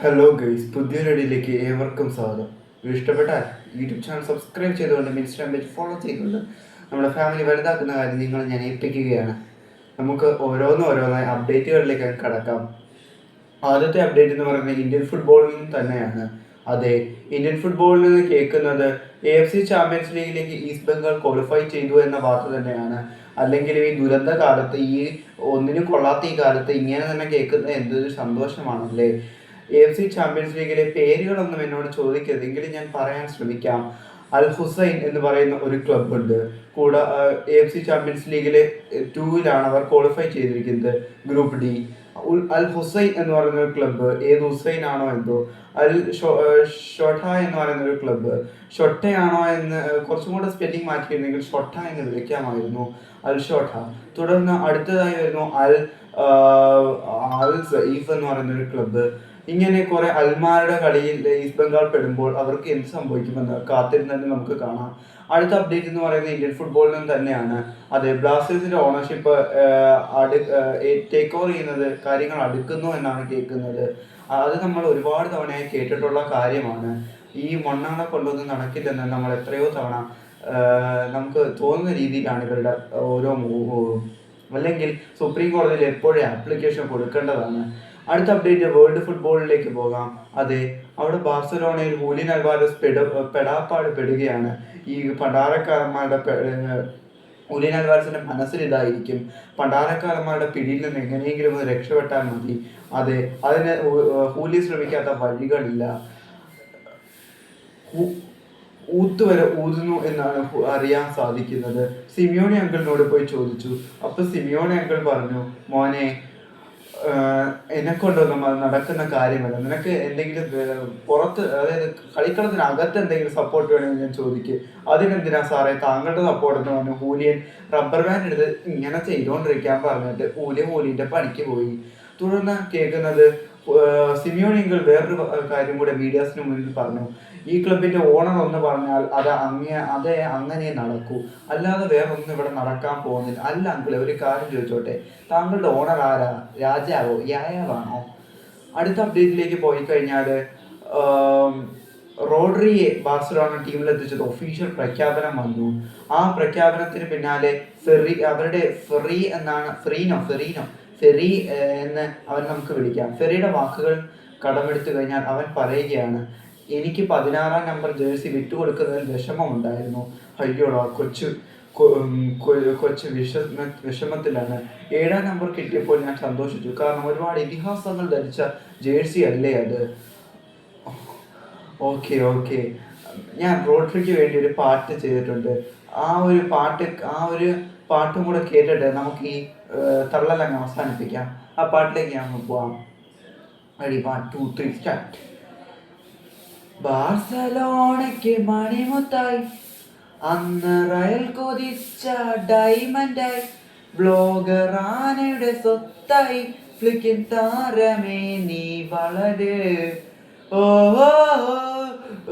Hello guys, പുതിയൊരു അടിയിലേക്ക് ഏവർക്കും സ്വാഗതം. ഇഷ്ടപ്പെട്ടാൽ യൂട്യൂബ് ചാനൽ സബ്സ്ക്രൈബ് ചെയ്തുകൊണ്ട് ഇൻസ്റ്റാഗ്രാം പേജ് ഫോളോ ചെയ്തുകൊണ്ട് നമ്മുടെ ഫാമിലി വലുതാക്കുന്ന കാര്യം ഞാൻ ഏൽപ്പിക്കുകയാണ്. നമുക്ക് ഓരോന്നായി അപ്ഡേറ്റുകളിലേക്ക് കടക്കാം. ആദ്യത്തെ അപ്ഡേറ്റ് എന്ന് പറയുന്നത് ഇന്ത്യൻ ഫുട്ബോളിൽ നിന്ന് തന്നെയാണ്. അതെ, ഇന്ത്യൻ ഫുട്ബോളിൽ നിന്ന് കേൾക്കുന്നത് AFC ചാമ്പ്യൻസ് ലീഗിലേക്ക് ഈസ്റ്റ് ബംഗാൾ ക്വാളിഫൈ ചെയ്തു എന്ന വാർത്ത തന്നെയാണ്. അല്ലെങ്കിൽ ഈ ദുരന്ത കാലത്ത്, ഈ ഒന്നിനും കൊള്ളാത്ത ഈ കാലത്ത് ഇങ്ങനെ തന്നെ കേൾക്കുന്നത് എന്തൊരു സന്തോഷമാണല്ലേ. AFC ചാമ്പ്യൻസ് ലീഗിലെ പേരുകളൊന്നും എന്നോട് ചോദിക്കരുത്, എങ്കിലും ഞാൻ പറയാൻ ശ്രമിക്കാം. അൽ ഹുസൈൻ എന്ന് പറയുന്ന ഒരു ക്ലബ് ഉണ്ട്. കൂടെ AFC ചാമ്പ്യൻസ് ലീഗിലെ 2-ലാണ് അവർ ക്വാളിഫൈ ചെയ്തിരിക്കുന്നത്, ഗ്രൂപ്പ് ഡി. അൽ ഹുസൈൻ എന്ന് പറയുന്ന ഒരു ക്ലബ്ബ്, ഏത് ഹുസൈൻ ആണോ എന്തോ, അൽ ഷൊട്ട എന്ന് പറയുന്ന ഒരു ക്ലബ്ബ്, ഷൊട്ടയാണോ എന്ന് കുറച്ചും കൂടെ സ്പെല്ലിംഗ് മാറ്റിയിരുന്നെങ്കിൽ ഷൊട്ട എന്ന് വിളിക്കാമായിരുന്നു, അൽ ഷൊട്ട. തുടർന്ന് അടുത്തതായി വരുന്നു അൽ സഈഫ് എന്ന് പറയുന്ന ഒരു ക്ലബ്ബ്. ഇങ്ങനെ കുറെ അൽമാരുടെ കളിയിൽ ഈസ്റ്റ് ബംഗാൾ പെടുമ്പോൾ അവർക്ക് എന്ത് സംഭവിക്കുമെന്ന് കാത്തിരുന്ന് തന്നെ നമുക്ക് കാണാം. അടുത്ത അപ്ഡേറ്റ് എന്ന് പറയുന്നത് ഇന്ത്യൻ ഫുട്ബോളിൽ നിന്ന് തന്നെയാണ്. അതെ, ബ്ലാസ്റ്റേഴ്സിന്റെ ഓണർഷിപ്പ് ടേക്ക് ഓവർ ചെയ്യുന്നത്, കാര്യങ്ങൾ അടുക്കുന്നു എന്നാണ് കേൾക്കുന്നത്. അത് നമ്മൾ ഒരുപാട് തവണയായി കേട്ടിട്ടുള്ള കാര്യമാണ്. ഈ മണ്ണാണ കൊണ്ടൊന്നും നടക്കില്ലെന്ന് നമ്മൾ എത്രയോ തവണ നമുക്ക് തോന്നുന്ന രീതിയിലാണ് ഇവരുടെ ഓരോ മൂവും. അല്ലെങ്കിൽ സുപ്രീം കോടതിയിൽ എപ്പോഴും ആപ്ലിക്കേഷൻ കൊടുക്കേണ്ടതാണ്. അടുത്ത അപ്ഡേറ്റ് വേൾഡ് ഫുട്ബോളിലേക്ക് പോകാം. അതെ, അവിടെ ബാർസലോണയിൽ ഹൂലിയൻ അൽവാരസ് പെടാപ്പാട് പെടുകയാണ്. ഈ പണ്ടാരക്കാരന്മാരുടെ ഹൂലിയൻ അൽവാരസിന്റെ മനസ്സിൽ ഇതായിരിക്കും, പണ്ടാരക്കാരന്മാരുടെ പിടിയിൽ നിന്ന് എങ്ങനെയെങ്കിലും ഒന്ന് രക്ഷപ്പെട്ടാൽ മതി. അതെ, അതിന് ഹൂലി ശ്രമിക്കാത്ത വഴികളില്ല. ഊത്തുവരെ ഊതുന്നു എന്നാണ് അറിയാൻ സാധിക്കുന്നത്. സിമിയോണി അങ്കിളിനോട് പോയി ചോദിച്ചു. അപ്പൊ സിമിയോണി അങ്കിൾ പറഞ്ഞു, മോനെ, എന്നെക്കൊണ്ടൊന്നും അത് നടക്കുന്ന കാര്യമല്ല. നിനക്ക് എന്തെങ്കിലും പുറത്ത്, അതായത് കളിക്കളത്തിനകത്ത് എന്തെങ്കിലും സപ്പോർട്ട് വേണമെങ്കിൽ ഞാൻ ചോദിക്കും. അതിനെന്തിനാ സാറേ താങ്കളുടെ സപ്പോർട്ട് എന്ന് പറഞ്ഞു ഹൂലിയൻ റബ്ബർ ബാൻഡ് എടുത്ത് ഇങ്ങനെ ചെയ്തുകൊണ്ടിരിക്കാൻ പറഞ്ഞിട്ട് ഹൂലിന്റെ പണിക്ക് പോയി. തുടർന്ന് കേൾക്കുന്നത് സിമിയോണികൾ വേറൊരു കാര്യം കൂടെ മീഡിയാസിന് മുന്നിൽ പറഞ്ഞു. ഈ ക്ലബിന്റെ ഓണർ ഒന്ന് പറഞ്ഞാൽ അതേ അങ്ങനെ നടക്കൂ, അല്ലാതെ വേറൊന്നും ഇവിടെ നടക്കാൻ പോകുന്നില്ല. അല്ല അങ്കിളെ, ഒരു കാര്യം ചോദിച്ചോട്ടെ, താങ്കളുടെ ഓണർ ആരാ? രാജാവോ, യായാവാണോ? അടുത്ത അപ്ഡേറ്റിലേക്ക് പോയി കഴിഞ്ഞാൽ റോഡ്രിയെ ബാർസലോണ ടീമിലെത്തിച്ചത് ഒഫീഷ്യൽ പ്രഖ്യാപനം വന്നു. ആ പ്രഖ്യാപനത്തിന് പിന്നാലെ ഫെറി എന്ന് അവൻ നമുക്ക് വിളിക്കാം. ഫെറിയുടെ വാക്കുകൾ കടമെടുത്തു കഴിഞ്ഞാൽ അവൻ പറയുകയാണ്, എനിക്ക് 16-ാം നമ്പർ ജേഴ്സി വിട്ടുകൊടുക്കുന്നതിൽ വിഷമമുണ്ടായിരുന്നു. അയ്യോടാ, കൊച്ചു വിഷമത്തിലാണ്. 7-ാം നമ്പർ കിട്ടിയപ്പോൾ ഞാൻ സന്തോഷിച്ചു, കാരണം ഒരുപാട് ഇതിഹാസങ്ങൾ ധരിച്ച ജേഴ്സി അല്ലേ അത്. ഓക്കെ, ഞാൻ റോഡ്രിക്ക് വേണ്ടി ഒരു പാട്ട് ചെയ്തിട്ടുണ്ട്. ആ ഒരു പാട്ടും കൂടെ കേട്ടിട്ട് നമുക്ക് ഈ തള്ളലങ്ങ് അവസാനിപ്പിക്കാം. ആ പാട്ടിലേക്ക് ഞാൻ പോവാം. Ready, 1 2 3 start. ബാർസലോണയ്ക്ക് മണിമുത്തായി, അന്ന് റയൽ കൊതിച്ച ഡയമണ്ടായി, ബ്ലോഗറാനയുടെ സ്വത്തായി, ഫ്ലിക്കിൻ താരമേ നീ വളര്. ഓഹോ,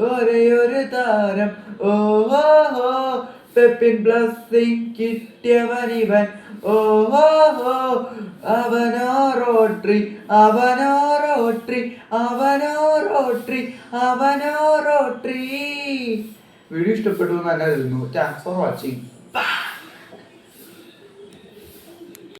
ഒരേയൊരു താരം, ഓഹോ, പെപ്പിൻ ബ്ലസ്സിംഗ് കിട്ടിയവനിവൻ, ഓഹോ, അവനോ റോട്രി, അവനോ റോട്രി, അവനോ റോട്രി, അവനോ റോട്രി. വീഡിയോ ഇഷ്ടപ്പെട്ടു എന്ന് തന്നെ. Thanks for watching.